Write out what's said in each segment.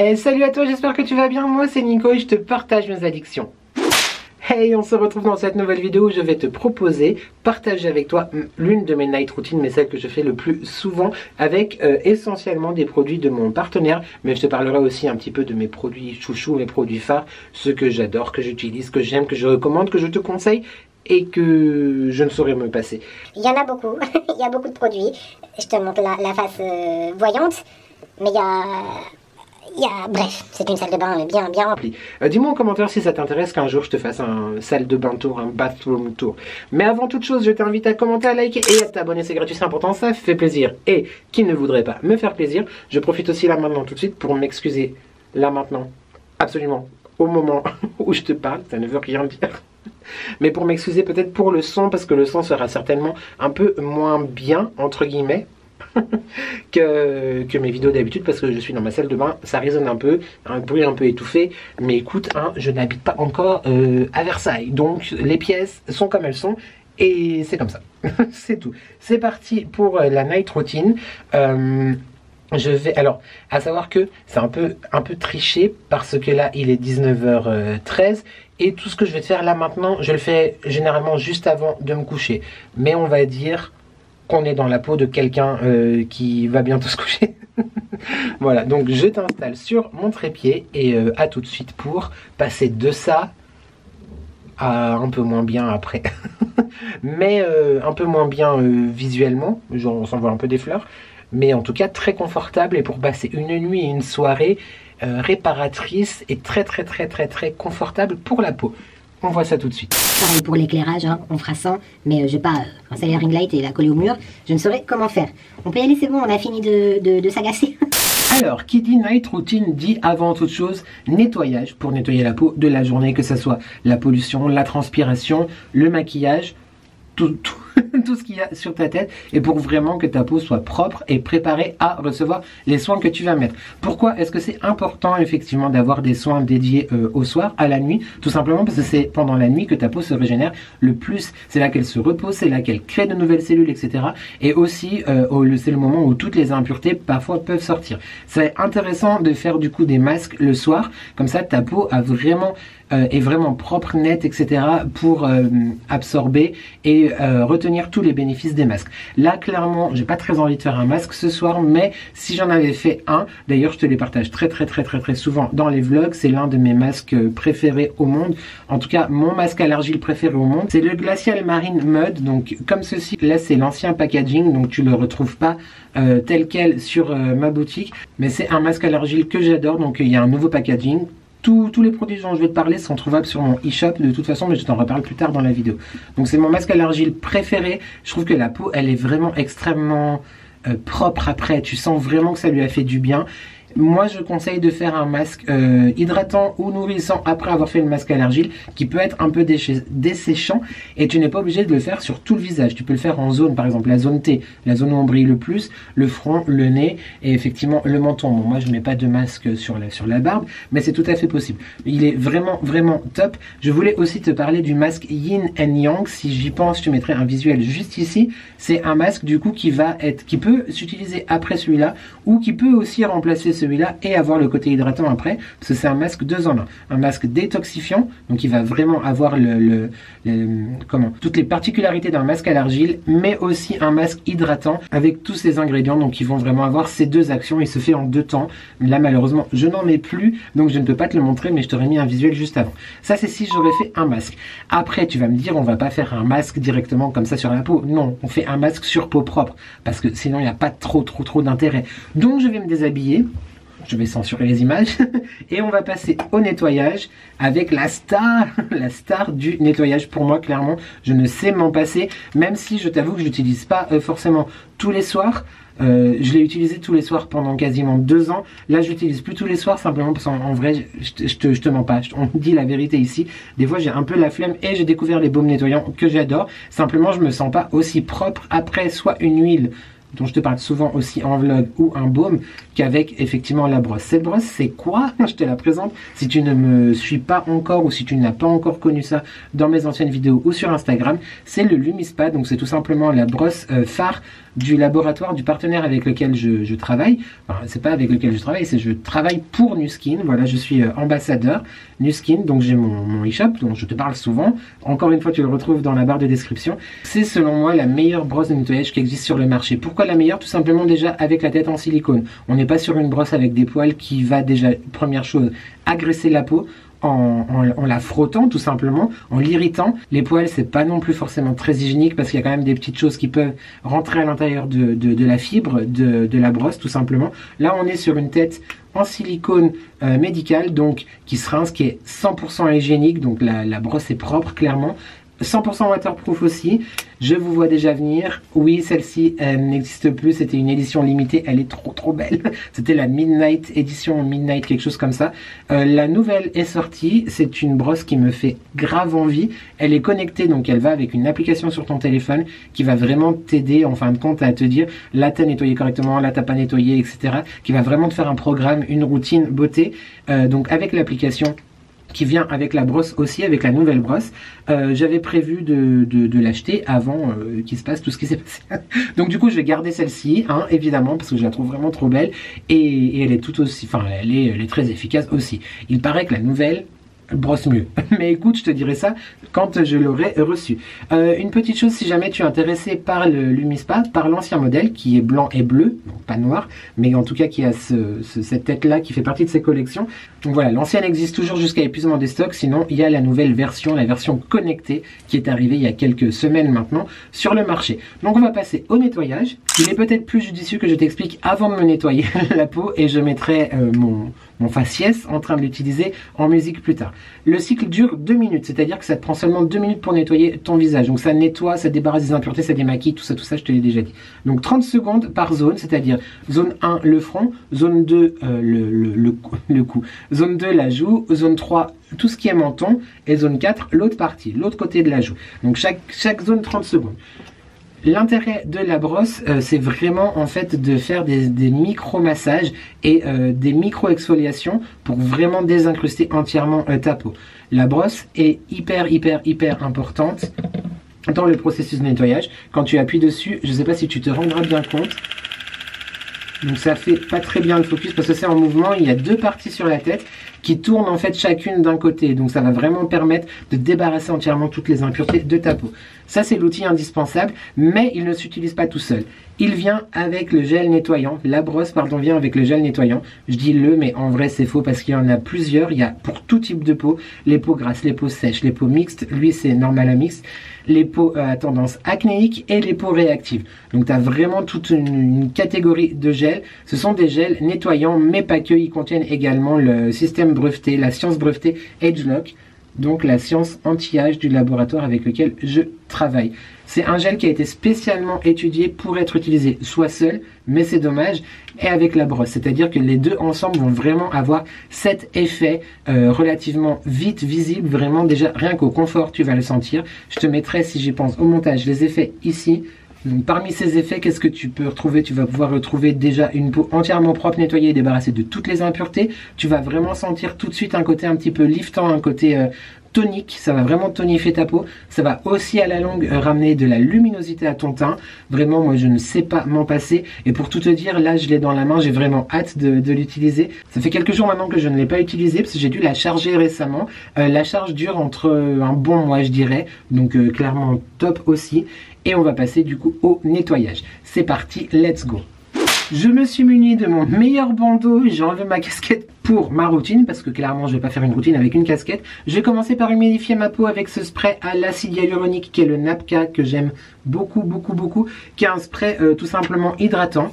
Hey, salut à toi, j'espère que tu vas bien. Moi c'est Nico et je te partage mes addictions. Hey, on se retrouve dans cette nouvelle vidéo où je vais te proposer, partager avec toi l'une de mes night routines, mais celle que je fais le plus souvent avec essentiellement des produits de mon partenaire. Mais je te parlerai aussi un petit peu de mes produits chouchous, mes produits phares, ceux que j'adore, que j'utilise, que j'aime, que je recommande, que je te conseille et que je ne saurais me passer. Il y en a beaucoup, il y a beaucoup de produits. Je te montre la face voyante, mais bref, c'est une salle de bain bien remplie. Dis-moi en commentaire si ça t'intéresse qu'un jour je te fasse un salle de bain tour, un bathroom tour. Mais avant toute chose, je t'invite à commenter, à liker et à t'abonner, c'est gratuit, c'est important, ça fait plaisir. Et qui ne voudrait pas me faire plaisir, je profite aussi là maintenant tout de suite pour m'excuser. Là maintenant, absolument, au moment où je te parle, ça ne veut rien dire. Mais pour m'excuser peut-être pour le son, parce que le son sera certainement un peu moins bien, entre guillemets, que mes vidéos d'habitude, parce que je suis dans ma salle de bain, ça résonne un peu, un bruit un peu étouffé, mais écoute, hein, je n'habite pas encore à Versailles, donc les pièces sont comme elles sont, et c'est comme ça, c'est tout. C'est parti pour la night routine. Je vais, alors, à savoir que c'est un peu triché, parce que là, il est 19h13, et tout ce que je vais te faire là maintenant, je le fais généralement juste avant de me coucher. Mais on va dire qu'on est dans la peau de quelqu'un qui va bientôt se coucher. Voilà, donc je t'installe sur mon trépied, et à tout de suite pour passer de ça à un peu moins bien après. Mais un peu moins bien visuellement, genre on s'en voit un peu des fleurs. Mais en tout cas très confortable, et pour passer une nuit et une soirée réparatrice et très confortable pour la peau. On voit ça tout de suite. Pareil pour l'éclairage, hein, on fera sans, mais je vais pas installer un ring light et la coller au mur, je ne saurais comment faire. On peut y aller, c'est bon, on a fini de s'agacer. Alors, qui dit night routine dit avant toute chose nettoyage, pour nettoyer la peau de la journée, que ce soit la pollution, la transpiration, le maquillage, tout ce qu'il y a sur ta tête, et pour vraiment que ta peau soit propre et préparée à recevoir les soins que tu vas mettre. Pourquoi est-ce que c'est important effectivement d'avoir des soins dédiés au soir, à la nuit? Tout simplement parce que c'est pendant la nuit que ta peau se régénère le plus, c'est là qu'elle se repose, c'est là qu'elle crée de nouvelles cellules, etc. Et aussi c'est le moment où toutes les impuretés parfois peuvent sortir. C'est intéressant de faire du coup des masques le soir, comme ça ta peau a est vraiment propre, nette, etc. pour absorber et retenir tous les bénéfices des masques. Là clairement j'ai pas très envie de faire un masque ce soir, mais si j'en avais fait un, d'ailleurs je te les partage très souvent dans les vlogs, c'est l'un de mes masques préférés au monde, en tout cas mon masque à l'argile préféré au monde, c'est le Glacial Marine Mud, donc comme ceci. Là c'est l'ancien packaging, donc tu le retrouves pas tel quel sur ma boutique, mais c'est un masque à l'argile que j'adore, donc il y a un nouveau packaging. Tous les produits dont je vais te parler sont trouvables sur mon e-shop de toute façon, mais je t'en reparle plus tard dans la vidéo. Donc c'est mon masque à l'argile préféré. Je trouve que la peau, elle est vraiment extrêmement propre après. Tu sens vraiment que ça lui a fait du bien. Moi je conseille de faire un masque hydratant ou nourrissant après avoir fait le masque à l'argile, qui peut être un peu desséchant, et tu n'es pas obligé de le faire sur tout le visage. Tu peux le faire en zone, par exemple la zone T, la zone où on brille le plus, le front, le nez et effectivement le menton. Bon, moi je mets pas de masque sur la barbe, mais c'est tout à fait possible. Il est vraiment top. Je voulais aussi te parler du masque Yin and Yang. Si j'y pense, je te mettrai un visuel juste ici. C'est un masque du coup qui peut s'utiliser après celui-là, ou qui peut aussi remplacer celui-là et avoir le côté hydratant après, parce que c'est un masque 2 en 1. Un masque détoxifiant, donc il va vraiment avoir toutes les particularités d'un masque à l'argile, mais aussi un masque hydratant avec tous ces ingrédients, donc ils vont vraiment avoir ces deux actions. Il se fait en 2 temps. Là malheureusement je n'en ai plus, donc je ne peux pas te le montrer, mais je t'aurais mis un visuel juste avant. Ça c'est si j'aurais fait un masque. Après tu vas me dire, on va pas faire un masque directement comme ça sur la peau. Non, on fait un masque sur peau propre, parce que sinon il n'y a pas trop d'intérêt. Donc je vais me déshabiller. Je vais censurer les images et on va passer au nettoyage avec la star du nettoyage. Pour moi, clairement, je ne sais m'en passer, même si je t'avoue que je l'utilise pas forcément tous les soirs. Je l'ai utilisé tous les soirs pendant quasiment 2 ans. Là, je l'utilise plus tous les soirs, simplement parce qu'en vrai, je te mens pas. On dit la vérité ici. Des fois, j'ai un peu la flemme, et j'ai découvert les baumes nettoyants que j'adore. Simplement, je me sens pas aussi propre après soit une huile dont je te parle souvent aussi en vlog, ou un baume, qu'avec effectivement la brosse. Cette brosse, c'est quoi? Je te la présente. Si tu ne me suis pas encore, ou si tu n'as pas encore connu ça dans mes anciennes vidéos ou sur Instagram, c'est le Lumispa. Donc c'est tout simplement la brosse phare du laboratoire, du partenaire avec lequel je travaille. Enfin, c'est pas avec lequel je travaille, c'est je travaille pour Nuskin. Voilà, je suis ambassadeur Nuskin, donc j'ai mon e-shop dont je te parle souvent. Encore une fois, tu le retrouves dans la barre de description. C'est selon moi la meilleure brosse de nettoyage qui existe sur le marché. Pourquoi la meilleure? Tout simplement déjà avec la tête en silicone. On n'est pas sur une brosse avec des poils qui va déjà, première chose, agresser la peau. En la frottant tout simplement, en l'irritant. Les poils, c'est pas non plus forcément très hygiénique parce qu'il y a quand même des petites choses qui peuvent rentrer à l'intérieur de la fibre de la brosse tout simplement. Là, on est sur une tête en silicone médical, donc qui se rince, qui est 100% hygiénique, donc la brosse est propre clairement. 100% waterproof aussi, je vous vois déjà venir. Oui, celle-ci n'existe plus, c'était une édition limitée, elle est trop belle. C'était la Midnight, édition Midnight, quelque chose comme ça. La nouvelle est sortie, c'est une brosse qui me fait grave envie. Elle est connectée, donc elle va avec une application sur ton téléphone qui va vraiment t'aider en fin de compte à te dire là t'as nettoyé correctement, là t'as pas nettoyé, etc. Qui va vraiment te faire un programme, une routine beauté. Donc avec l'application qui vient avec la brosse aussi, avec la nouvelle brosse. J'avais prévu de l'acheter avant qu'il se passe tout ce qui s'est passé. Donc du coup, je vais garder celle-ci, hein, évidemment, parce que je la trouve vraiment trop belle. Et elle est tout aussi, enfin, elle est très efficace aussi. Il paraît que la nouvelle brosse mieux. Mais écoute, je te dirai ça quand je l'aurai reçu. Une petite chose, si jamais tu es intéressé par le Lumispa, par l'ancien modèle qui est blanc et bleu, donc pas noir, mais en tout cas qui a cette tête-là qui fait partie de ses collections. Donc voilà, l'ancienne existe toujours jusqu'à épuisement des stocks, sinon il y a la nouvelle version, la version connectée, qui est arrivée il y a quelques semaines maintenant sur le marché. Donc on va passer au nettoyage. Il est peut-être plus judicieux que je t'explique avant de me nettoyer la peau et je mettrai mon faciès en train de l'utiliser en musique plus tard. Le cycle dure 2 minutes, c'est-à-dire que ça te prend seulement 2 minutes pour nettoyer ton visage. Donc ça nettoie, ça débarrasse des impuretés, ça démaquille, tout ça, je te l'ai déjà dit. Donc 30 secondes par zone, c'est-à-dire zone 1, le front, zone 2, le cou, zone 2, la joue, zone 3, tout ce qui est menton, et zone 4, l'autre partie, l'autre côté de la joue. Donc chaque zone 30 secondes. L'intérêt de la brosse, c'est vraiment en fait de faire des micro-massages et des micro-exfoliations pour vraiment désincruster entièrement ta peau. La brosse est hyper importante dans le processus de nettoyage. Quand tu appuies dessus, je ne sais pas si tu te rendras bien compte. Donc ça fait pas très bien le focus parce que c'est en mouvement, il y a 2 parties sur la tête qui tournent en fait chacune d'un côté. Donc ça va vraiment permettre de débarrasser entièrement toutes les impuretés de ta peau. Ça c'est l'outil indispensable, mais il ne s'utilise pas tout seul. Il vient avec le gel nettoyant. La brosse, pardon, vient avec le gel nettoyant. Je dis le, mais en vrai c'est faux parce qu'il y en a plusieurs. Il y a pour tout type de peau, les peaux grasses, les peaux sèches, les peaux mixtes. Lui c'est normal à mixte. Les peaux à tendance acnéique et les peaux réactives. Donc tu as vraiment toute une catégorie de gels. Ce sont des gels nettoyants, mais pas que. Ils contiennent également le système breveté, la science brevetée AgeLock, donc la science anti-âge du laboratoire avec lequel je travaille. C'est un gel qui a été spécialement étudié pour être utilisé soit seul, mais c'est dommage, et avec la brosse. C'est-à-dire que les deux ensemble vont vraiment avoir cet effet relativement vite visible, vraiment déjà rien qu'au confort tu vas le sentir. Je te mettrai, si j'y pense, au montage les effets ici. Donc parmi ces effets, qu'est-ce que tu peux retrouver? Tu vas pouvoir retrouver déjà une peau entièrement propre, nettoyée et débarrassée de toutes les impuretés. Tu vas vraiment sentir tout de suite un côté un petit peu liftant, un côté tonique. Ça va vraiment tonifier ta peau. Ça va aussi à la longue ramener de la luminosité à ton teint. Vraiment, moi je ne sais pas m'en passer. Et pour tout te dire, là je l'ai dans la main, j'ai vraiment hâte de l'utiliser. Ça fait quelques jours maintenant que je ne l'ai pas utilisé parce que j'ai dû la charger récemment. La charge dure entre un bon mois je dirais. Donc clairement top aussi. Et on va passer du coup au nettoyage. C'est parti, let's go. Je me suis muni de mon meilleur bandeau, j'ai enlevé ma casquette pour ma routine, parce que clairement je vais pas faire une routine avec une casquette. Je vais commencer par humidifier ma peau avec ce spray à l'acide hyaluronique qui est le Napka, que j'aime beaucoup, qui est un spray tout simplement hydratant.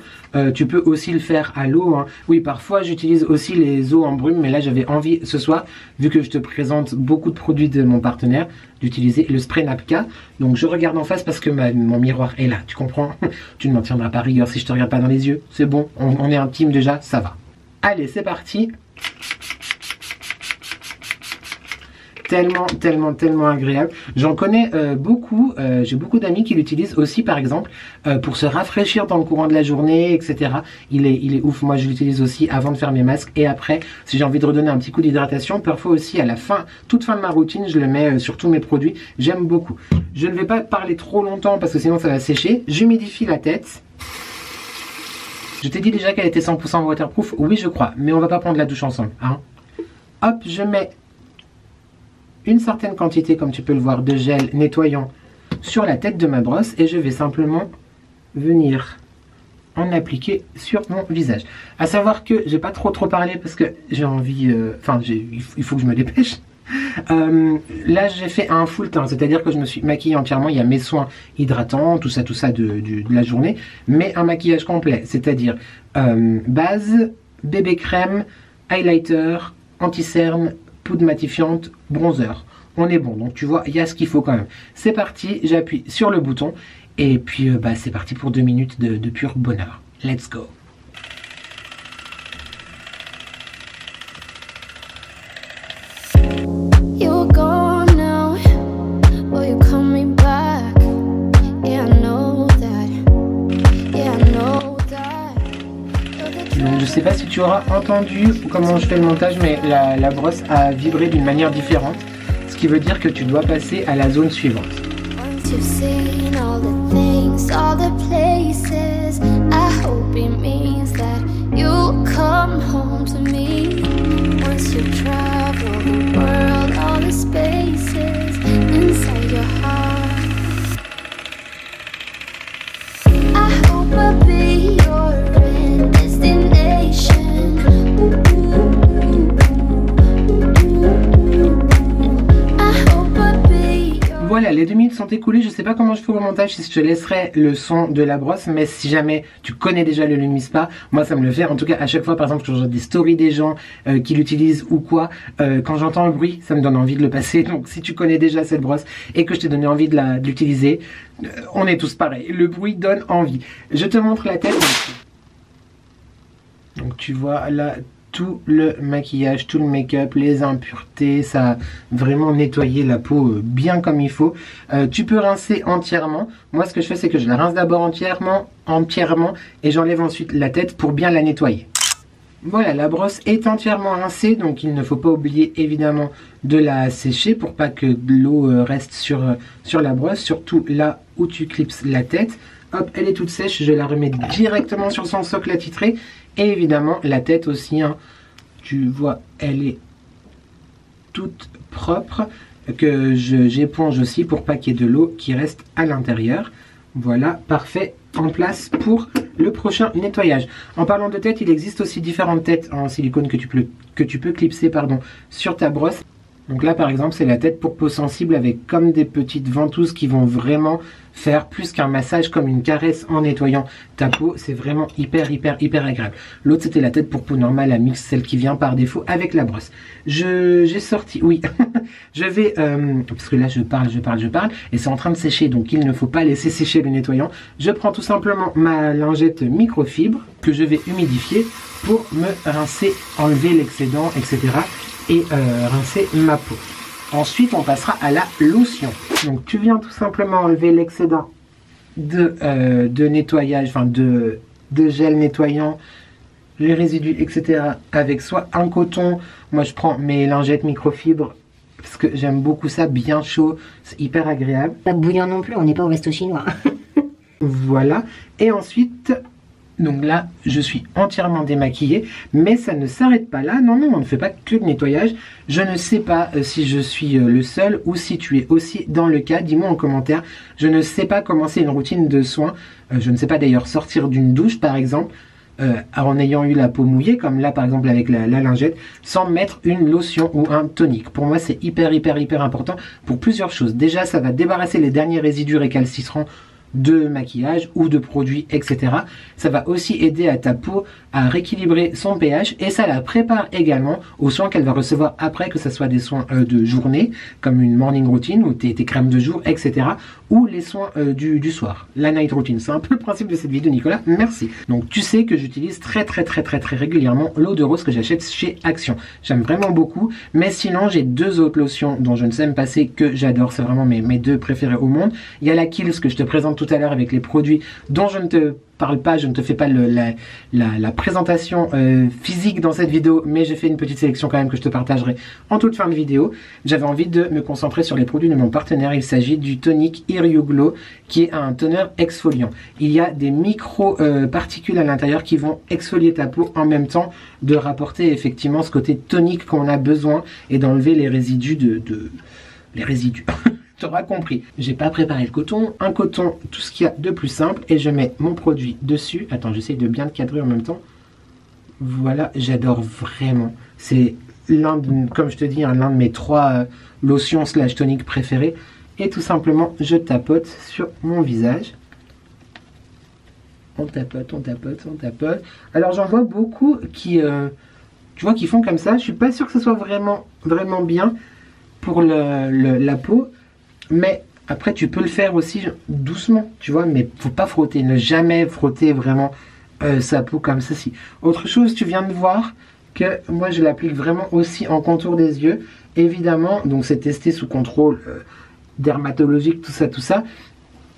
Tu peux aussi le faire à l'eau, hein. Oui, parfois j'utilise aussi les eaux en brume, mais là j'avais envie ce soir, vu que je te présente beaucoup de produits de mon partenaire, d'utiliser le spray Napka. Donc je regarde en face parce que mon miroir est là, tu comprends? Tu ne m'en tiendras pas rigueur si je te regarde pas dans les yeux. C'est bon, on est intime déjà, ça va. Allez, c'est parti. Tellement agréable. J'en connais beaucoup, j'ai beaucoup d'amis qui l'utilisent aussi par exemple pour se rafraîchir dans le courant de la journée, etc. Il est ouf, moi je l'utilise aussi avant de faire mes masques et après, si j'ai envie de redonner un petit coup d'hydratation, parfois aussi à la fin, toute fin de ma routine, je le mets sur tous mes produits, j'aime beaucoup. Je ne vais pas parler trop longtemps parce que sinon ça va sécher, j'humidifie la tête. Je t'ai dit déjà qu'elle était 100% waterproof. Oui, je crois. Mais on va pas prendre la douche ensemble. Hein. Hop, je mets une certaine quantité, comme tu peux le voir, de gel nettoyant sur la tête de ma brosse. Et je vais simplement venir en appliquer sur mon visage. À savoir que j'ai pas trop parlé parce que j'ai envie... il faut que je me dépêche. Là j'ai fait un full teint, c'est-à-dire que je me suis maquillée entièrement. Il y a mes soins hydratants, tout ça de la journée, mais un maquillage complet, c'est-à-dire base, bébé crème, highlighter, anti-cerne, poudre matifiante, bronzer. On est bon, donc tu vois, il y a ce qu'il faut quand même. C'est parti, j'appuie sur le bouton et puis c'est parti pour 2 minutes de pur bonheur. Let's go. Je sais pas si tu auras entendu comment je fais le montage, mais la brosse a vibré d'une manière différente, ce qui veut dire que tu dois passer à la zone suivante. Voilà, les 2 minutes sont écoulées. Je sais pas comment je fais au montage, si je te laisserai le son de la brosse, mais si jamais tu connais déjà le Lumispa, moi ça me le fait. En tout cas, à chaque fois, par exemple, quand j'ai des stories des gens qui l'utilisent ou quoi, quand j'entends le bruit, ça me donne envie de le passer. Donc si tu connais déjà cette brosse et que je t'ai donné envie de l'utiliser, on est tous pareils. Le bruit donne envie. Je te montre la tête. Donc tu vois là tout le maquillage, tout le make-up, les impuretés, ça a vraiment nettoyé la peau bien comme il faut. Tu peux rincer entièrement. Moi ce que je fais c'est que je la rince d'abord entièrement et j'enlève ensuite la tête pour bien la nettoyer. Voilà, la brosse est entièrement rincée, donc il ne faut pas oublier évidemment de la sécher pour pas que de l'eau reste sur la brosse, surtout là où tu clipses la tête. Hop, elle est toute sèche, je la remets directement sur son socle attitré. Et évidemment, la tête aussi, hein, tu vois, elle est toute propre, que j'éponge aussi pour pas qu'il y ait de l'eau qui reste à l'intérieur. Voilà, parfait, en place pour le prochain nettoyage. En parlant de tête, il existe aussi différentes têtes en silicone que tu peux clipser sur ta brosse. Donc là par exemple c'est la tête pour peau sensible avec comme des petites ventouses qui vont vraiment faire plus qu'un massage, comme une caresse en nettoyant ta peau. C'est vraiment hyper agréable. L'autre c'était la tête pour peau normale, la mix, celle qui vient par défaut avec la brosse. J'ai sorti, oui, je vais, parce que là je parle et c'est en train de sécher, donc il ne faut pas laisser sécher le nettoyant. Je prends tout simplement ma lingette microfibre que je vais humidifier pour me rincer, enlever l'excédent, etc. et rincer ma peau. Ensuite on passera à la lotion. Donc tu viens tout simplement enlever l'excédent de nettoyage, enfin de gel nettoyant, les résidus, etc. avec soit un coton, moi je prends mes lingettes microfibres parce que j'aime beaucoup ça, bien chaud, c'est hyper agréable. Pas bouillant non plus, on n'est pas au resto chinois. Voilà, et ensuite... Donc là, je suis entièrement démaquillée, mais ça ne s'arrête pas là. Non, on ne fait pas que le nettoyage. Je ne sais pas si je suis le seul ou si tu es aussi dans le cas. Dis-moi en commentaire. Je ne sais pas commencer une routine de soins. Je ne sais pas d'ailleurs sortir d'une douche, par exemple, en ayant eu la peau mouillée, comme là, par exemple, avec la lingette, sans mettre une lotion ou un tonique. Pour moi, c'est hyper important pour plusieurs choses. Déjà, ça va débarrasser les derniers résidus récalcitrants de maquillage ou de produits, etc. Ça va aussi aider à ta peau à rééquilibrer son pH et ça la prépare également aux soins qu'elle va recevoir après, que ce soit des soins de journée comme une morning routine ou tes crèmes de jour, etc. ou les soins du soir, la night routine. C'est un peu le principe de cette vidéo, Nicolas, merci. Donc tu sais que j'utilise très régulièrement l'eau de rose que j'achète chez Action. J'aime vraiment beaucoup, mais sinon j'ai 2 autres lotions dont je ne sais me passer, que j'adore, c'est vraiment mes 2 préférés au monde. Il y a la Kiehl's que je te présente tout à l'heure avec les produits dont je ne te parle pas, je ne te fais pas la présentation physique dans cette vidéo, mais j'ai fait une petite sélection quand même que je te partagerai en toute fin de vidéo. J'avais envie de me concentrer sur les produits de mon partenaire. Il s'agit du tonique Here You Glow, qui est un toner exfoliant. Il y a des micro particules à l'intérieur qui vont exfolier ta peau en même temps de rapporter effectivement ce côté tonique qu'on a besoin et d'enlever les résidus les résidus. Tu auras compris. J'ai pas préparé le coton. Un coton, tout ce qu'il y a de plus simple, et je mets mon produit dessus. Attends, j'essaie de bien le cadrer en même temps. Voilà, j'adore vraiment. C'est l'un de, comme je te dis, l'un de mes 3 lotions / toniques préférés. Et tout simplement, je tapote sur mon visage. On tapote, on tapote, on tapote. Alors j'en vois beaucoup qui, tu vois, qui font comme ça. Je suis pas sûr que ce soit vraiment bien pour la peau. Mais après, tu peux le faire aussi doucement, tu vois. Mais faut pas frotter, ne jamais frotter vraiment sa peau comme ceci. Autre chose, tu viens de voir que moi je l'applique vraiment aussi en contour des yeux. Évidemment, donc c'est testé sous contrôle dermatologique, tout ça.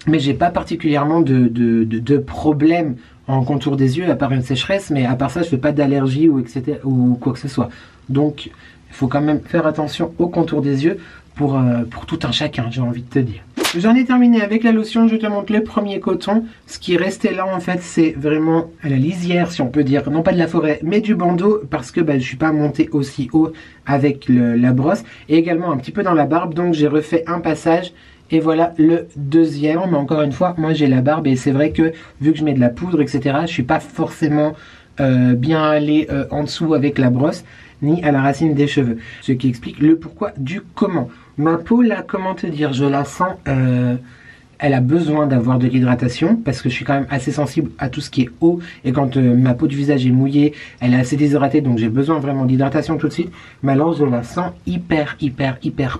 Mais j'ai pas particulièrement de problème en contour des yeux, à part une sécheresse. Mais à part ça, je fais pas d'allergie ou, etc., ou quoi que ce soit. Donc, il faut quand même faire attention au contour des yeux pour tout un chacun, j'ai envie de te dire. J'en ai terminé avec la lotion, je te montre le premier coton. Ce qui restait là, en fait, c'est vraiment à la lisière, si on peut dire. Non pas de la forêt, mais du bandeau, parce que je suis pas monté aussi haut avec la brosse. Et également un petit peu dans la barbe, donc j'ai refait un passage. Et voilà le deuxième. Mais encore une fois, moi j'ai la barbe et c'est vrai que vu que je mets de la poudre, etc., je suis pas forcément bien allé en dessous avec la brosse, ni à la racine des cheveux. Ce qui explique le pourquoi du comment. Ma peau là, comment te dire, je la sens, elle a besoin d'avoir de l'hydratation parce que je suis quand même assez sensible à tout ce qui est eau et quand ma peau du visage est mouillée, elle est assez déshydratée, donc j'ai besoin vraiment d'hydratation tout de suite. Mais alors je la sens hyper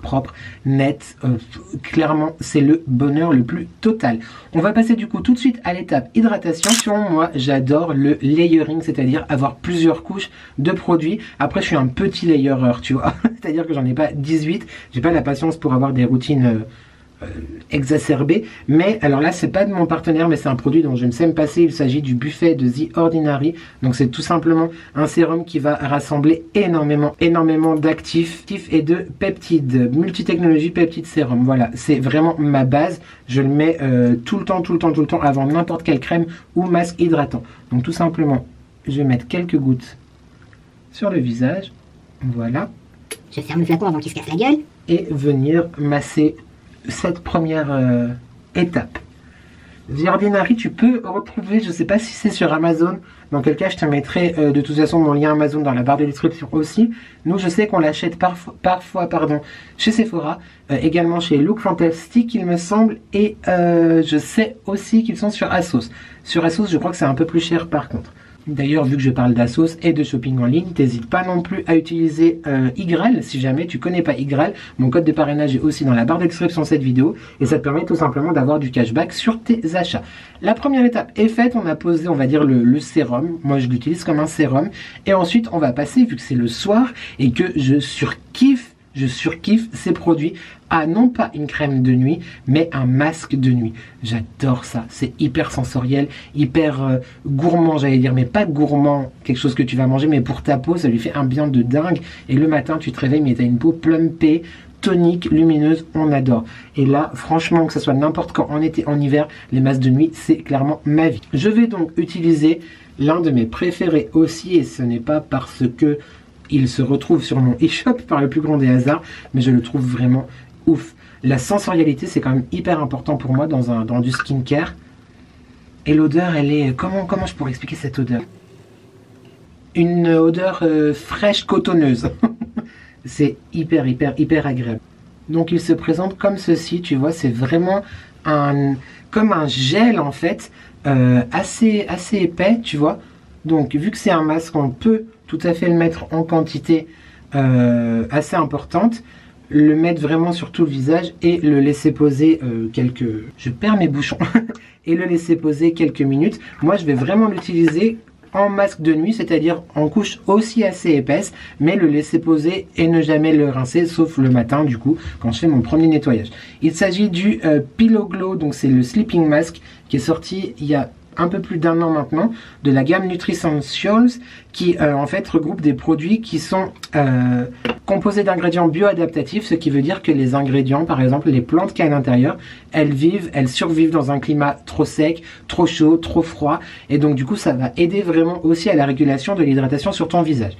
propre, nette, clairement c'est le bonheur le plus total. On va passer du coup tout de suite à l'étape hydratation. Moi j'adore le layering, c'est-à-dire avoir plusieurs couches de produits. Après je suis un petit layereur, tu vois, c'est-à-dire que j'en ai pas 18, j'ai pas la patience pour avoir des routines exacerbé, mais alors là c'est pas de mon partenaire mais c'est un produit dont je ne sais me passer. Il s'agit du buffet de The Ordinary, donc c'est tout simplement un sérum qui va rassembler énormément d'actifs et de peptides, multitechnologie peptide sérum. Voilà, c'est vraiment ma base, je le mets tout le temps avant n'importe quelle crème ou masque hydratant. Donc tout simplement je vais mettre quelques gouttes sur le visage, voilà, je ferme le flacon avant qu'il se casse la gueule et venir masser cette première étape. The Ordinary, tu peux retrouver, je sais pas si c'est sur Amazon, dans quel cas je te mettrai de toute façon mon lien Amazon dans la barre de description aussi. Nous je sais qu'on l'achète parfois chez Sephora, également chez Look Fantastic il me semble, et je sais aussi qu'ils sont sur ASOS. Sur ASOS je crois que c'est un peu plus cher par contre. D'ailleurs, vu que je parle d'Asos et de shopping en ligne, n'hésite pas non plus à utiliser Igral si jamais tu connais pas Igral. Mon code de parrainage est aussi dans la barre de description de cette vidéo et ça te permet tout simplement d'avoir du cashback sur tes achats. La première étape est faite, on a posé, on va dire, le sérum. Moi, je l'utilise comme un sérum. Et ensuite, on va passer, vu que c'est le soir et que je surkiffe ces produits, à non pas une crème de nuit, mais un masque de nuit. J'adore ça, c'est hyper sensoriel, hyper gourmand, j'allais dire, mais pas gourmand, quelque chose que tu vas manger, mais pour ta peau, ça lui fait un bien de dingue. Et le matin, tu te réveilles, mais tu as une peau plumpée, tonique, lumineuse, on adore. Et là, franchement, que ce soit n'importe quand, en été, en hiver, les masques de nuit, c'est clairement ma vie. Je vais donc utiliser l'un de mes préférés aussi, et ce n'est pas parce que il se retrouve sur mon e-shop par le plus grand des hasards, mais je le trouve vraiment ouf. La sensorialité, c'est quand même hyper important pour moi dans du skincare. Et l'odeur, elle est... Comment je pourrais expliquer cette odeur? Une odeur fraîche, cotonneuse. C'est hyper agréable. Donc il se présente comme ceci, tu vois, c'est vraiment comme un gel en fait, assez épais, tu vois. Donc vu que c'est un masque, on peut tout à fait le mettre en quantité assez importante, le mettre vraiment sur tout le visage et le laisser poser je perds mes bouchons et le laisser poser quelques minutes. Moi je vais vraiment l'utiliser en masque de nuit, c'est-à-dire en couche aussi assez épaisse, mais le laisser poser et ne jamais le rincer, sauf le matin du coup, quand je fais mon premier nettoyage. Il s'agit du Pillow Glow, donc c'est le sleeping mask qui est sorti il y a un peu plus d'1 an maintenant, de la gamme Nutricentials qui en fait regroupe des produits qui sont composés d'ingrédients bioadaptatifs, ce qui veut dire que les ingrédients, par exemple les plantes qu'il y a à l'intérieur, elles survivent dans un climat trop sec, trop chaud, trop froid, et donc du coup ça va aider vraiment aussi à la régulation de l'hydratation sur ton visage.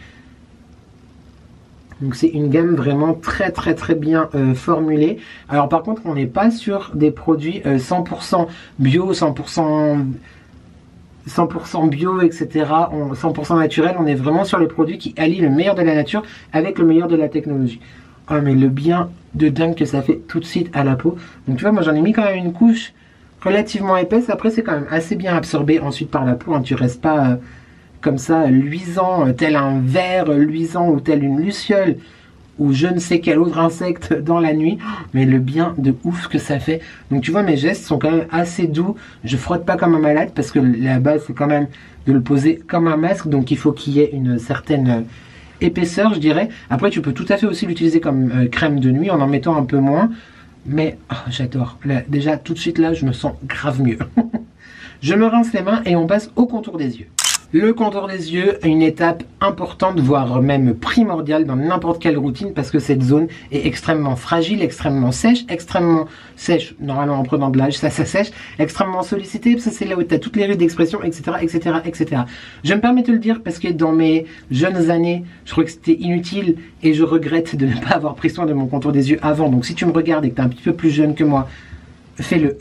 Donc c'est une gamme vraiment très bien formulée. Alors par contre on n'est pas sur des produits 100% bio, 100% bio, etc. 100% naturel. On est vraiment sur les produits qui allient le meilleur de la nature avec le meilleur de la technologie. Oh mais le bien de dingue que ça fait tout de suite à la peau. Donc tu vois, moi j'en ai mis quand même une couche relativement épaisse. Après c'est quand même assez bien absorbé ensuite par la peau, hein. Tu restes pas comme ça luisant, tel un ver luisant ou tel une luciole ou je ne sais quel autre insecte dans la nuit, mais le bien de ouf que ça fait. Donc tu vois, mes gestes sont quand même assez doux, je frotte pas comme un malade parce que la base c'est quand même de le poser comme un masque, donc il faut qu'il y ait une certaine épaisseur, je dirais. Après tu peux tout à fait aussi l'utiliser comme crème de nuit en mettant un peu moins, mais oh, j'adore. Déjà tout de suite là je me sens grave mieux. Je me rince les mains et on passe au contour des yeux. Le contour des yeux, une étape importante, voire même primordiale dans n'importe quelle routine parce que cette zone est extrêmement fragile, extrêmement sèche, normalement en prenant de l'âge, ça sèche, extrêmement sollicitée, parce que c'est là où tu as toutes les rides d'expression, etc., etc., etc. Je me permets de te le dire parce que dans mes jeunes années, je crois que c'était inutile et je regrette de ne pas avoir pris soin de mon contour des yeux avant. Donc si tu me regardes et que tu es un petit peu plus jeune que moi, fais-le.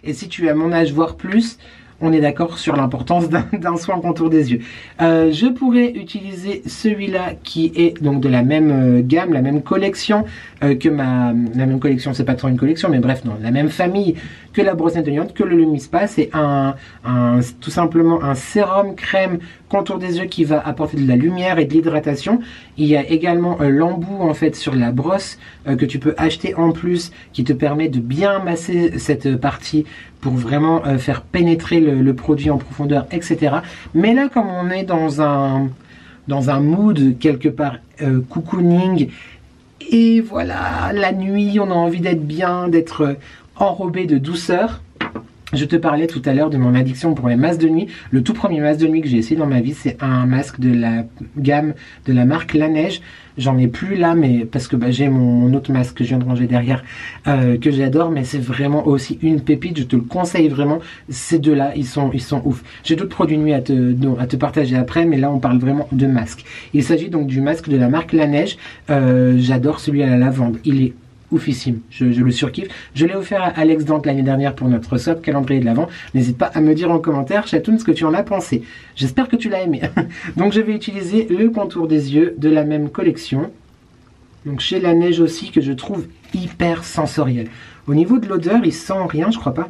Et si tu es à mon âge, voire plus, on est d'accord sur l'importance d'un soin contour des yeux. Je pourrais utiliser celui-là qui est donc de la même gamme, la même collection que la même collection, c'est pas trop une collection, mais bref, non, la même famille que la brosse nettoyante, que le Lumispa. C'est tout simplement un sérum crème contour des yeux qui va apporter de la lumière et de l'hydratation. Il y a également l'embout en fait sur la brosse que tu peux acheter en plus, qui te permet de bien masser cette partie pour vraiment faire pénétrer le produit en profondeur, etc. Mais là, comme on est dans un mood quelque part cocooning, et voilà, la nuit, on a envie d'être bien, d'être enrobé de douceur. Je te parlais tout à l'heure de mon addiction pour les masques de nuit. Le tout premier masque de nuit que j'ai essayé dans ma vie, c'est un masque de la gamme de la marque La Neige. J'en ai plus là, mais parce que j'ai mon autre masque que je viens de ranger derrière, que j'adore, mais c'est vraiment aussi une pépite. Je te le conseille vraiment. Ces deux-là, ils sont ouf. J'ai d'autres produits nuit à te partager après, mais là on parle vraiment de masques. Il s'agit donc du masque de la marque La Neige. J'adore celui à la lavande. Il est oufissime, je le surkiffe. Je l'ai offert à Alex Dante l'année dernière pour notre SOP calendrier de l'Avent. N'hésite pas à me dire en commentaire, Chatoun, ce que tu en as pensé. J'espère que tu l'as aimé. Donc je vais utiliser le contour des yeux de la même collection. Donc chez La Neige aussi, que je trouve hyper sensoriel. Au niveau de l'odeur, il sent rien, je crois pas.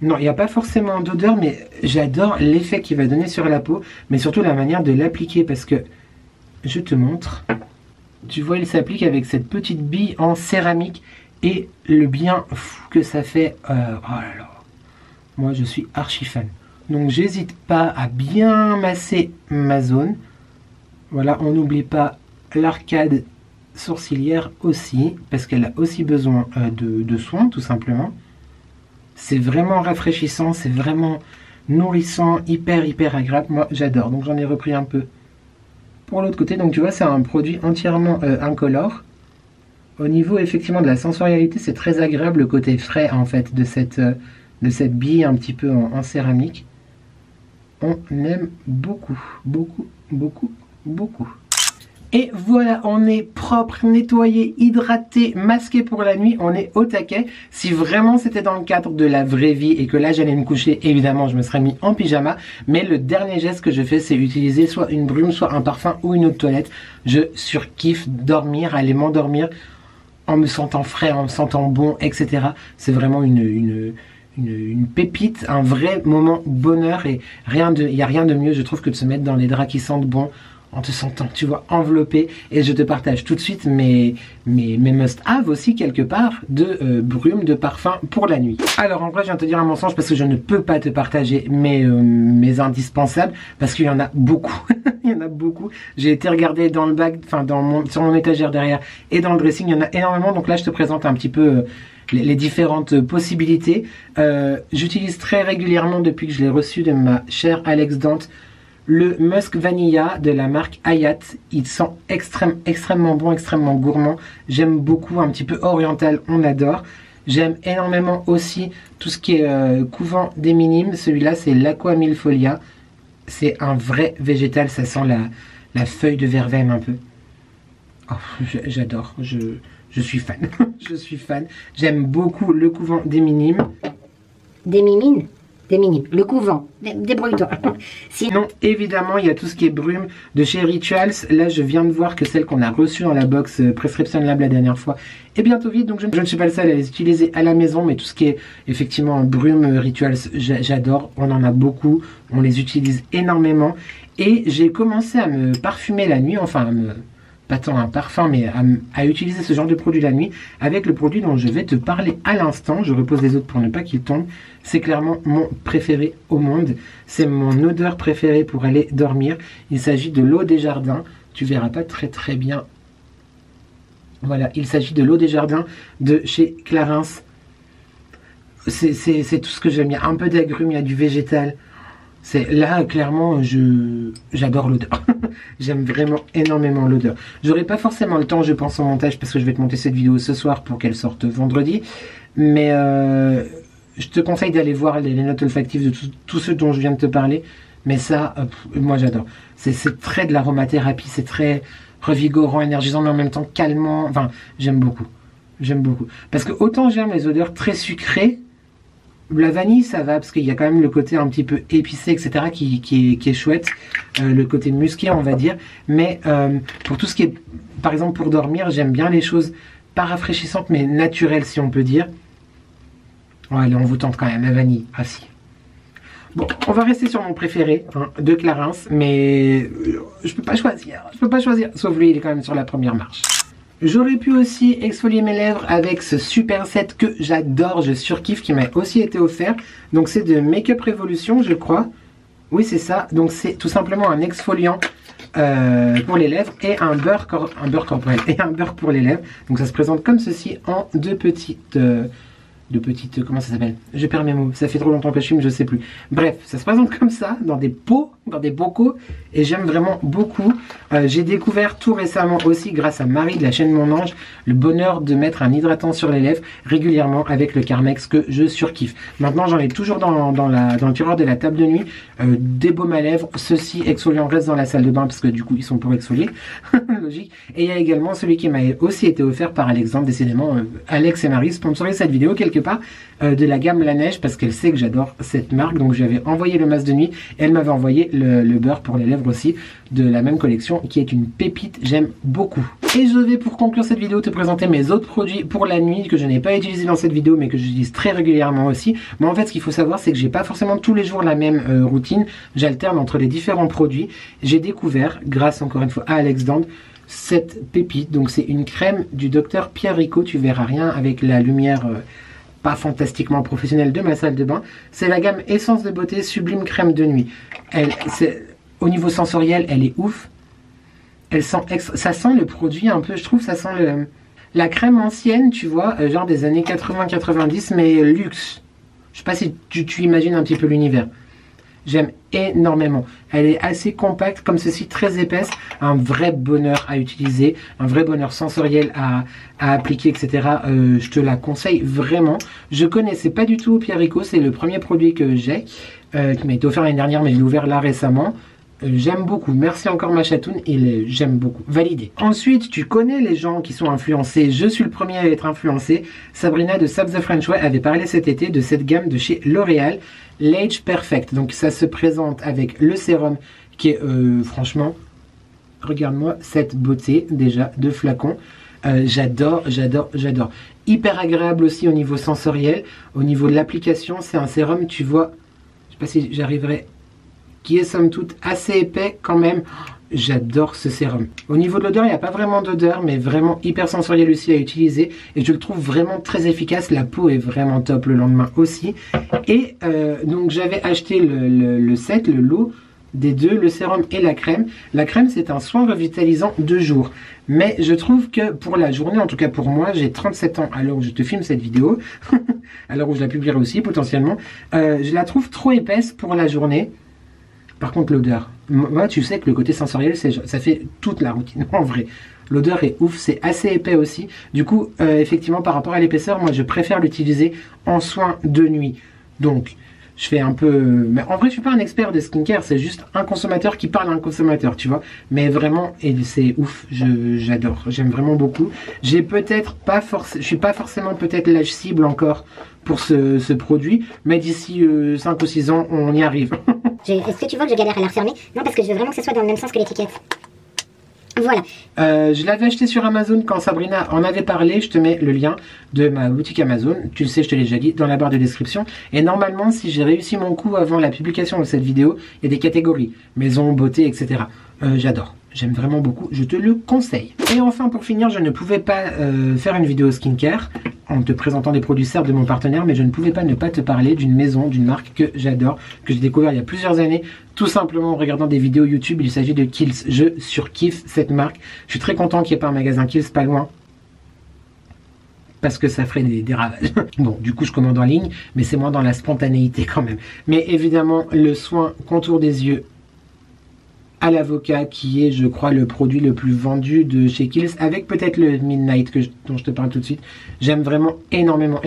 Non, il n'y a pas forcément d'odeur, mais j'adore l'effet qu'il va donner sur la peau, mais surtout la manière de l'appliquer, parce que je te montre. Tu vois, il s'applique avec cette petite bille en céramique et le bien fou que ça fait. Oh là là, moi je suis archi fan. Donc j'hésite pas à bien masser ma zone. Voilà, on n'oublie pas l'arcade sourcilière aussi, parce qu'elle a aussi besoin de soins tout simplement. C'est vraiment rafraîchissant, c'est vraiment nourrissant, hyper agréable. Moi j'adore, donc j'en ai repris un peu pour l'autre côté. Donc tu vois, c'est un produit entièrement incolore. Au niveau effectivement de la sensorialité, c'est très agréable le côté frais en fait de cette bille un petit peu en céramique. On aime beaucoup. Et voilà, on est propre, nettoyé, hydraté, masqué pour la nuit, on est au taquet. Si vraiment c'était dans le cadre de la vraie vie et que là j'allais me coucher, évidemment je me serais mis en pyjama. Mais le dernier geste que je fais, c'est utiliser soit une brume, soit un parfum ou une eau de toilette. Je surkiffe dormir, aller m'endormir en me sentant frais, en me sentant bon, etc. C'est vraiment une pépite, un vrai moment bonheur, et il n'y a rien de mieux, je trouve, que de se mettre dans les draps qui sentent bon en te sentant, tu vois, enveloppé. Et je te partage tout de suite mes must-have aussi quelque part de brume, de parfum pour la nuit. Alors en vrai, je viens de te dire un mensonge parce que je ne peux pas te partager mes indispensables parce qu'il y en a beaucoup. Il y en a beaucoup. J'ai été regarder dans le bac, enfin sur mon étagère derrière et dans le dressing, il y en a énormément. Donc là, je te présente un petit peu les différentes possibilités. J'utilise très régulièrement depuis que je l'ai reçu de ma chère Alex Dante le Musk Vanilla de la marque Hayat. Il sent extrêmement bon, extrêmement gourmand. J'aime beaucoup, un petit peu oriental, on adore. J'aime énormément aussi tout ce qui est couvent des minimes. Celui-là, c'est l'Aqua Milfolia. C'est un vrai végétal, ça sent la feuille de verveine un peu. Oh, j'adore, je suis fan. Je suis fan. J'aime beaucoup le couvent des minimes. Des mimines? Des minimes. Le couvent. Débrouille-toi. Sinon, évidemment, il y a tout ce qui est brume de chez Rituals. Là, je viens de voir que celle qu'on a reçue dans la box Prescription Lab la dernière fois est bientôt vide. Donc, je ne suis pas le seul à les utiliser à la maison. Mais tout ce qui est effectivement brume Rituals, j'adore. On en a beaucoup. On les utilise énormément. Et j'ai commencé à me parfumer la nuit. Enfin, pas tant un parfum, mais à utiliser ce genre de produit la nuit avec le produit dont je vais te parler à l'instant. Je repose les autres pour ne pas qu'ils tombent. C'est clairement mon préféré au monde. C'est mon odeur préférée pour aller dormir. Il s'agit de l'eau des jardins. Tu verras pas très bien. Voilà, il s'agit de l'eau des jardins de chez Clarins. C'est tout ce que j'aime. Il y a un peu d'agrumes, il y a du végétal. Là, clairement, j'adore l'odeur. J'aime vraiment énormément l'odeur. J'aurai pas forcément le temps, je pense, en montage, parce que je vais te monter cette vidéo ce soir pour qu'elle sorte vendredi. Mais je te conseille d'aller voir les notes olfactives de tout ce dont je viens de te parler. Mais ça, moi, j'adore. C'est très de l'aromathérapie, c'est très revigorant, énergisant, mais en même temps calmant. Enfin, j'aime beaucoup. J'aime beaucoup. Parce que autant j'aime les odeurs très sucrées, la vanille ça va parce qu'il y a quand même le côté un petit peu épicé etc qui est chouette, le côté musqué on va dire, mais pour tout ce qui est par exemple pour dormir j'aime bien les choses pas rafraîchissantes mais naturelles si on peut dire. Ouais, allez, on vous tente quand même la vanille. Ah si. Bon, on va rester sur mon préféré hein, de Clarins, mais je peux pas choisir, sauf lui il est quand même sur la première marche. J'aurais pu aussi exfolier mes lèvres avec ce super set que j'adore, je surkiffe, qui m'a aussi été offert. Donc c'est de Make Up Revolution, je crois. Oui, c'est ça. Donc c'est tout simplement un exfoliant pour les lèvres et un beurre corporel et un beurre pour les lèvres. Donc ça se présente comme ceci en deux petites comment ça s'appelle? Je perds mes mots, ça fait trop longtemps que je filme, je sais plus. Bref, ça se présente comme ça, dans des pots, dans des bocaux, et j'aime vraiment beaucoup. J'ai découvert tout récemment aussi, grâce à Marie de la chaîne Mon Ange, le bonheur de mettre un hydratant sur les lèvres régulièrement avec le Carmex que je surkiffe. Maintenant, j'en ai toujours dans le tiroir de la table de nuit, des baumes à lèvres, ceux-ci exfoliants restent dans la salle de bain, parce que du coup, ils sont pour exfolier, logique. Et il y a également celui qui m'a aussi été offert par Alexandre, décidément, Alex et Marie sponsorisent cette vidéo quelque part, de la gamme La Neige, parce qu'elle sait que j'adore cette marque, donc je lui avais envoyé le masque de nuit, et elle m'avait envoyé le beurre pour les lèvres aussi, de la même collection, qui est une pépite, j'aime beaucoup. Et je vais pour conclure cette vidéo te présenter mes autres produits pour la nuit, que je n'ai pas utilisé dans cette vidéo, mais que j'utilise très régulièrement aussi. Mais en fait, ce qu'il faut savoir, c'est que j'ai pas forcément tous les jours la même routine, j'alterne entre les différents produits. J'ai découvert, grâce encore une fois à Alex Dante, cette pépite, donc c'est une crème du docteur Pierre Rico, tu verras rien avec la lumière pas fantastiquement professionnelle de ma salle de bain. C'est la gamme Essence de Beauté Sublime Crème de Nuit. Au niveau sensoriel, elle est ouf. Ça sent le produit un peu, je trouve, ça sent la crème ancienne, tu vois, genre des années 80-90, mais luxe. Je sais pas si tu imagines un petit peu l'univers. J'aime énormément. Elle est assez compacte, comme ceci, très épaisse. Un vrai bonheur à utiliser, un vrai bonheur sensoriel à appliquer, etc. Je te la conseille vraiment. Je connaissais pas du tout Pierre Rico, c'est le premier produit que j'ai, qui m'a été offert l'année dernière, mais je l'ai ouvert là récemment. J'aime beaucoup, merci encore ma chatoune, et j'aime beaucoup, validé. Ensuite, tu connais les gens qui sont influencés, je suis le premier à être influencé. Sabrina de Sab the French Way avait parlé cet été de cette gamme de chez L'Oréal, l'Age Perfect. Donc ça se présente avec le sérum qui est franchement, regarde-moi cette beauté déjà de flacon. J'adore. Hyper agréable aussi au niveau sensoriel, au niveau de l'application, c'est un sérum, tu vois, je sais pas si j'arriverai, qui est somme toute assez épais quand même, J'adore ce sérum. Au niveau de l'odeur, il n'y a pas vraiment d'odeur, mais vraiment hyper sensoriel aussi à utiliser. Et je le trouve vraiment très efficace. La peau est vraiment top le lendemain aussi. Et donc j'avais acheté le set, le lot des deux, le sérum et la crème. La crème, c'est un soin revitalisant de jour. Mais je trouve que pour la journée, en tout cas pour moi, j'ai 37 ans à l'heure où je te filme cette vidéo, à l'heure où je la publierai aussi potentiellement, je la trouve trop épaisse pour la journée. Par contre, l'odeur, moi, tu sais que le côté sensoriel, ça fait toute la routine, en vrai. L'odeur est ouf, c'est assez épais aussi. Du coup, effectivement, par rapport à l'épaisseur, moi, je préfère l'utiliser en soin de nuit. Donc, je fais un peu... Mais en vrai, je suis pas un expert de skincare, c'est juste un consommateur qui parle à un consommateur, tu vois. Mais vraiment, et c'est ouf, j'adore, j'aime vraiment beaucoup. J'ai peut-être pas forcément... Je suis pas forcément peut-être l'âge cible encore pour ce produit, mais d'ici 5 ou 6 ans, on y arrive. Est-ce que tu vois que je galère à la refermer? Non, parce que je veux vraiment que ce soit dans le même sens que l'étiquette. Voilà. Je l'avais acheté sur Amazon quand Sabrina en avait parlé. Je te mets le lien de ma boutique Amazon. Tu le sais, je te l'ai déjà dit dans la barre de description. Et normalement, si j'ai réussi mon coup avant la publication de cette vidéo, il y a des catégories. Maison, beauté, etc. J'adore. J'aime vraiment beaucoup. Je te le conseille. Et enfin, pour finir, je ne pouvais pas faire une vidéo skincare en te présentant des produits certes de mon partenaire, mais je ne pouvais pas ne pas te parler d'une maison, d'une marque que j'adore, que j'ai découvert il y a plusieurs années, tout simplement en regardant des vidéos YouTube. Il s'agit de Kiehl's. Je surkiffe cette marque. Je suis très content qu'il n'y ait pas un magasin Kiehl's pas loin, parce que ça ferait des ravages. Bon, du coup, je commande en ligne, mais c'est moins dans la spontanéité quand même. Mais évidemment, le soin contour des yeux à l'avocat, qui est, je crois, le produit le plus vendu de chez Kiehl's, avec peut-être le Midnight dont je te parle tout de suite. J'aime vraiment énormément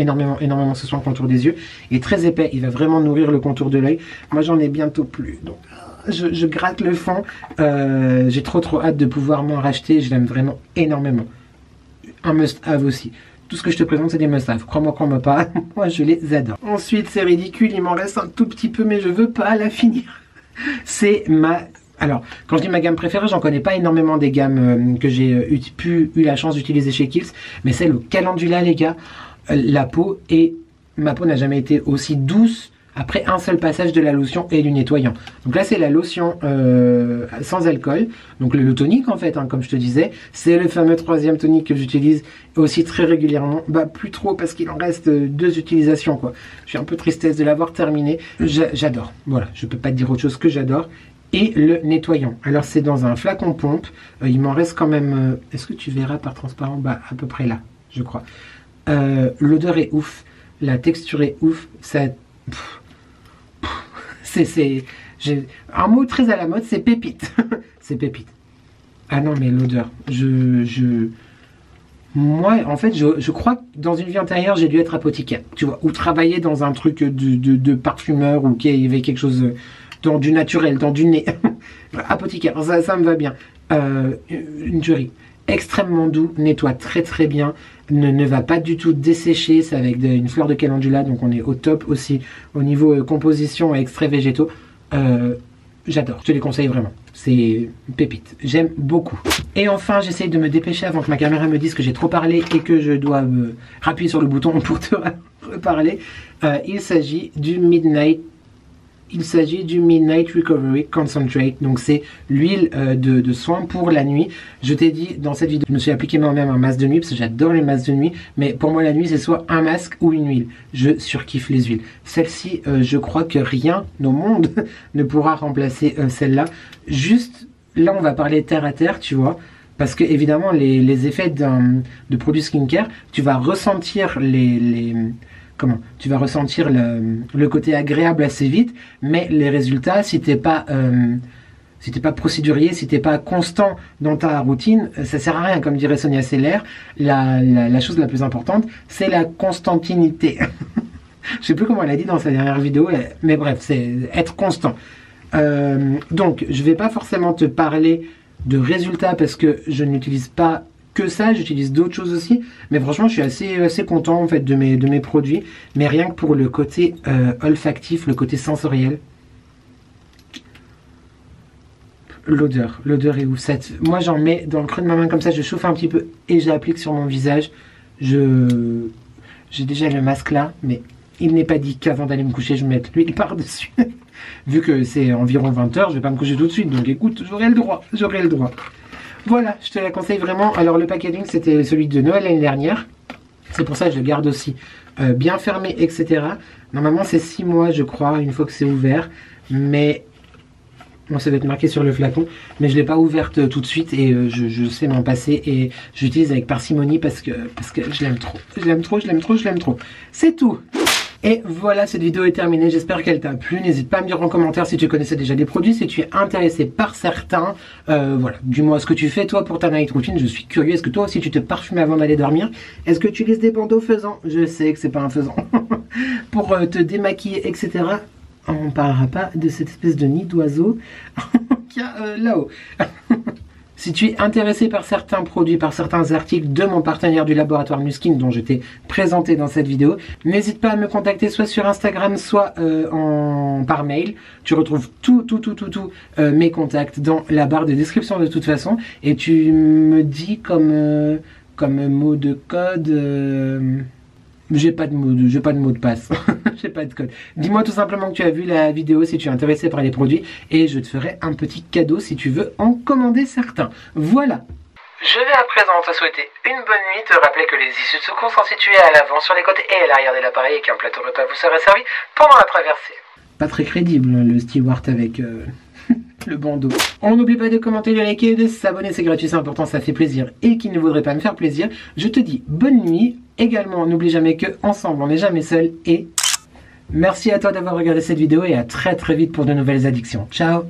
ce soin contour des yeux. Il est très épais, il va vraiment nourrir le contour de l'œil. Moi, j'en ai bientôt plus, donc je gratte le fond. J'ai trop hâte de pouvoir m'en racheter. Je l'aime vraiment énormément. Un must-have aussi. Tout ce que je te présente, c'est des must-have. Crois-moi pas, moi je les adore. Ensuite, c'est ridicule, il m'en reste un tout petit peu, mais je veux pas la finir. C'est ma... Alors, quand je dis ma gamme préférée, j'en connais pas énormément des gammes que j'ai eu la chance d'utiliser chez Kiehl's, mais celle au calendula, les gars, ma peau n'a jamais été aussi douce après un seul passage de la lotion et du nettoyant. Donc là, c'est la lotion sans alcool, donc le tonique en fait, hein, comme je te disais. C'est le fameux 3e tonique que j'utilise aussi très régulièrement. Bah, plus trop parce qu'il en reste 2 utilisations, quoi. Je suis un peu tristesse de l'avoir terminé. J'adore, voilà, je peux pas te dire autre chose que j'adore. Et le nettoyant. Alors c'est dans un flacon pompe. Il m'en reste quand même... Est-ce que tu verras par transparent? Bah à peu près là, je crois. L'odeur est ouf. La texture est ouf. Ça... Un mot très à la mode, c'est pépite. C'est pépite. Ah non mais l'odeur. Moi, en fait, je crois que dans une vie antérieure, j'ai dû être apothicaire. Tu vois, ou travailler dans un truc de parfumeur, ou qu'il y avait quelque chose... dans du naturel, dans du nez. Apothicaire, ça me va bien. Une tuerie. Extrêmement doux, nettoie très bien, ne va pas du tout dessécher, c'est avec une fleur de calendula, donc on est au top aussi au niveau composition et extraits végétaux. J'adore, je te les conseille vraiment. C'est pépite, j'aime beaucoup. Et enfin, j'essaye de me dépêcher avant que ma caméra me dise que j'ai trop parlé et que je dois appuyer sur le bouton pour te reparler. Il s'agit du Midnight Recovery Concentrate. Donc c'est l'huile de soin pour la nuit. Je t'ai dit dans cette vidéo, je me suis appliqué moi-même un masque de nuit parce que j'adore les masques de nuit. Mais pour moi la nuit c'est soit un masque ou une huile. Je surkiffe les huiles. Celle-ci, je crois que rien au monde ne pourra remplacer celle-là. Juste là on va parler terre à terre, tu vois. Parce que évidemment les effets de produits skincare, tu vas ressentir tu vas ressentir le côté agréable assez vite, mais les résultats, si t'es pas procédurier, si t'es pas constant dans ta routine, ça sert à rien. Comme dirait Sonia Seller, la chose la plus importante, c'est la constantinité. Je sais plus comment elle a dit dans sa dernière vidéo, mais bref, c'est être constant. Donc, je vais pas forcément te parler de résultats parce que je n'utilise pas que ça, j'utilise d'autres choses aussi, mais franchement je suis assez content en fait de mes produits, mais rien que pour le côté olfactif, le côté sensoriel. L'odeur est ouf. Moi j'en mets dans le creux de ma main comme ça, je chauffe un petit peu et j'applique sur mon visage. J'ai déjà le masque là, mais il n'est pas dit qu'avant d'aller me coucher, je mette l'huile par-dessus. Vu que c'est environ 20 h, je vais pas me coucher tout de suite. Donc écoute, j'aurai le droit, j'aurai le droit. Voilà, je te la conseille vraiment. Alors le packaging, c'était celui de Noël l'année dernière. C'est pour ça que je le garde aussi bien fermé, etc. Normalement, c'est 6 mois, je crois, une fois que c'est ouvert. Mais bon, ça doit être marqué sur le flacon. Mais je ne l'ai pas ouverte tout de suite et je sais m'en passer. Et j'utilise avec parcimonie parce que je l'aime trop. Je l'aime trop, je l'aime trop, je l'aime trop. C'est tout. Et voilà, cette vidéo est terminée, j'espère qu'elle t'a plu. N'hésite pas à me dire en commentaire si tu connaissais déjà des produits, si tu es intéressé par certains. Voilà, dis-moi ce que tu fais toi pour ta night routine, je suis curieux. Est-ce que toi aussi tu te parfumes avant d'aller dormir? Est-ce que tu utilises des bandeaux faisans? Je sais que c'est pas un faisan. Pour te démaquiller, etc. On ne parlera pas de cette espèce de nid d'oiseau qu'il y a là-haut. Si tu es intéressé par certains produits, par certains articles de mon partenaire du laboratoire Nuskin dont je t'ai présenté dans cette vidéo, n'hésite pas à me contacter soit sur Instagram, soit par mail. Tu retrouves tous mes contacts dans la barre de description de toute façon. Et tu me dis comme mot de code... J'ai pas de mot de passe. J'ai pas de code. Dis-moi tout simplement que tu as vu la vidéo si tu es intéressé par les produits et je te ferai un petit cadeau si tu veux en commander certains. Voilà. Je vais à présent te souhaiter une bonne nuit, te rappeler que les issues de secours sont situées à l'avant, sur les côtés et à l'arrière de l'appareil et qu'un plateau repas vous sera servi pendant la traversée. Pas très crédible le steward avec... le bandeau. On n'oublie pas de commenter, de liker et de s'abonner, c'est gratuit, c'est important, ça fait plaisir. Et qui ne voudrait pas me faire plaisir, je te dis bonne nuit. Également, n'oublie jamais que ensemble on n'est jamais seul. Et merci à toi d'avoir regardé cette vidéo et à très vite pour de nouvelles addictions. Ciao.